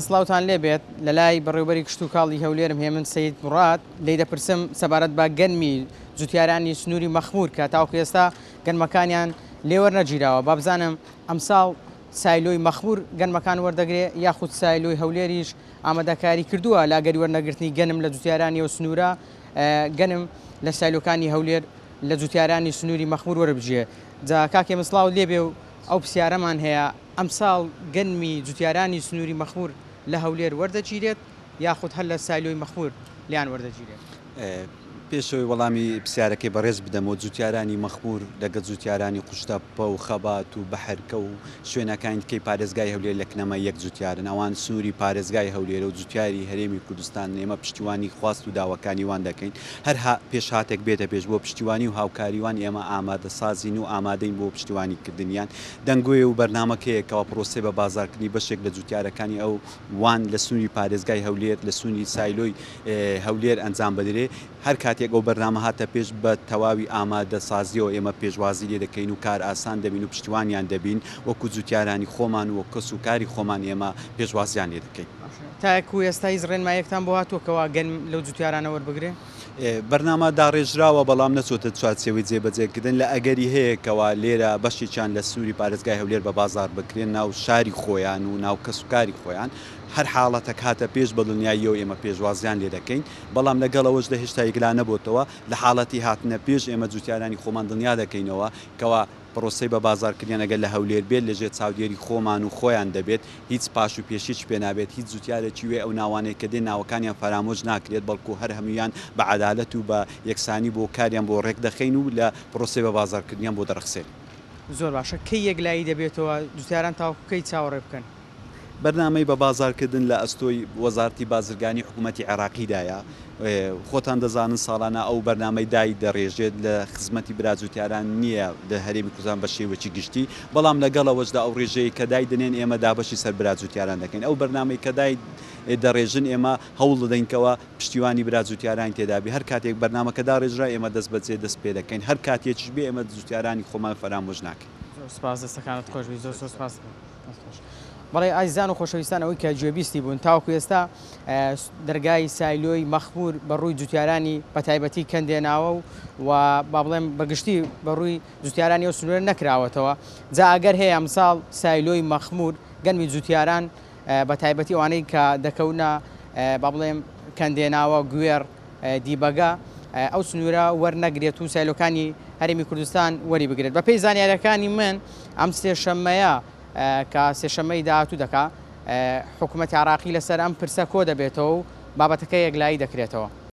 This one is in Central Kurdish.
سڵاوتان لێبێت لە لای بەڕێوەبەری کشت و کاڵی هەولێرم هێمن سەید موڕات لێی دەپرسم سەبارەت بە گەنمی جوتیارانی سنووری مەخموور کە تاوەکو ئێستا گەنمەکانیان لێوەرنەگیراوە با بزانم ئەمساڵ سایلۆی مەخموور گەنمەکان وەردەگرێ یاخود سایلۆی هەولێریش ئامادەکاری کردووە لاگەری وەرنەگرتنی گەنم لە جوتیارانی و سنوورە گەنم لە سایلۆکانی هەولێر لە جوتیارانی سنووری مەخموور وەربژێ جا کاکێ مسڵاو لێبێ و ئەو پرسیارەمان هەیە ئەمساڵ گەنمی جوتیارانی سنووری مەخموور لە هەولێر وەردەگیرێت یاخود هەر لە سایلۆی مەخموور لیان وەردەگیرێت. پێشەوەی وەڵامی پرسیارەکەی بەڕێز بدەمەوە جوتیارانی مەخموور لەگە جوتیارانی قوشتەپە و خەبات و بەحرکە و شوێنەکانی کەی پارێزگای هەولێر لە کنەمە یەک جوتیارن ئەوان سنووری پارێزگای هەولێرە و جوتیاری هەرێمی کوردستان ئێمە پشتیوانی خواست و داواکانی وان دەکەین هەر پێش هاتێک بێتە پێش بۆ پشتیوانی و هاوکاریوان ئێمە ئامادە سازین و ئامادەین بۆ پشتیوانی کردنیان دەنگۆی و بەرنامەکەیەکەوە پرۆسێ بە بازارکردنی بەشێک لە جوتیارەکانی ئەو وان لە سنووری پارێزگای هەولێر لە سنووری سایلۆی هەولێر ئەنجام بدرێ هەر کاتێک ئەو بەرنامە هاتە پێش بە تەواوی ئامادە سازیەوە ئێمە پێشوازی لێ دەکەین و کار ئاسان دەبین و پشتیوانیان دەبین وەکو جوتیارانی خۆمان و کەس و کاری خۆمان ئێمە پێشوازیان لێ دەکەین. تاکو ئێستا هیچ ڕێنمایەکتان بۆ هاتووەکەوە گەنم لەو جوتیارانە وەربگرێ؟ بەرنامە داڕێژراوە بەڵام نەچۆتە چوارچێوەی جێبەجێکردن لە ئەگەری هەیەکەوە لێرە بەشێکیان لە سووری پارێزگای هەولێر بە بازار بکرێن ناو شاری خۆیان و ناو کەسوکاری خۆیان هەر حاڵەتەک هاتە پێش بە دڵنیاییەوە ئێمە پێشوازیان لێ دەکەین بەڵام لەگەڵەوەشدا هێشتا یەکلا نەبووتەوە لە حاڵەتی هاتنە پێش ئێمە جوتیارانی خۆمان دڵنیا دەکەینەوە کەوا پرۆسەی بە بازارکردیان ئەگەر لە هەولێر بێت لەژێر چاودێری خۆمان و خۆیان دەبێت هیچ پاش و پێشیچ پێ نابێت هیچ جوتیارێکی وێ ئەو ناوانەیە کە دێ ناوەکانیان فەرامۆژ ناکرێت بەڵکو هەر هەمویان بە عەدالەت و بە یەکسانی بۆ کاریان بۆ ڕێک دەخەین و لە پرۆسەی بە بازارکردنیان بۆ دەرەخسێن. زۆر باشە کەی یەکلایی دەبێتەوە جوتیاران تاوەکوکەی چاوەڕێ بکەن؟ بەرنامەی بە بازارکردن لە ئەستۆی وەزارەتی بازرگانی حکوومەتی عێراقیدایە خۆتان دەزانن ساڵانە ئەو بەرنامەی دای دەڕێژێت لە خزمەتی براجوتیاران نییە لە هەرێمی کوردستان بە شێوەیەکی گشتی بەڵام لەگەڵەوەشدا ئەو ڕێژەیە کە دای دەنێن ئێمە دابەشی سەر براجوتیاران دەکەین ئەو بەرنامەی کە دای دەڕێژن ئێمە هەوڵ دەدەینکەوە پشتیوانی براجوتیاران تێدابی هەر کاتێک بەرنامەکە داڕێژرا ئێمە دەست بەجێ دەست پێ دەکەین هەر کاتێکیش بێ ئێمە جوتیارانی خۆمان فەرامۆژ ناکەین. سپاس دەستەکانت خۆشبی زۆر سپاس. بەڵێ ئازیزان و خۆشەویستان ئەوەی کە گوێبیستی بوون تاوەکو ئێستا دەرگای سایلۆی مەخموور بەڕووی جوتیارانی بەتایبەتی کەندێناوە و با بڵێم بەگشتی بەڕووی جوتیارانی ئەو سنوورە نەکراوەتەوە جا ئەگەر هەیە ئەمساڵ سایلۆی مەخموور گەنمی جوتیاران بەتایبەتی ئەوانەی کە دەکەونە با بڵێم کەندێناوە گوێر دیبەگە ئەو سنوورە وەرنەگرێت و سایلۆکانی هەرێمی کوردستان وەری بگرێت بە پێی زانیاریەکانی من ئەم سێشەممەیە کە سێشەممەی داهاتوو دەکا حکوومەتی عێراقی لەسەر ئەم پرسە کۆ دەبێتەوە و بابەتەکە یەکلایی دەکرێتەوە.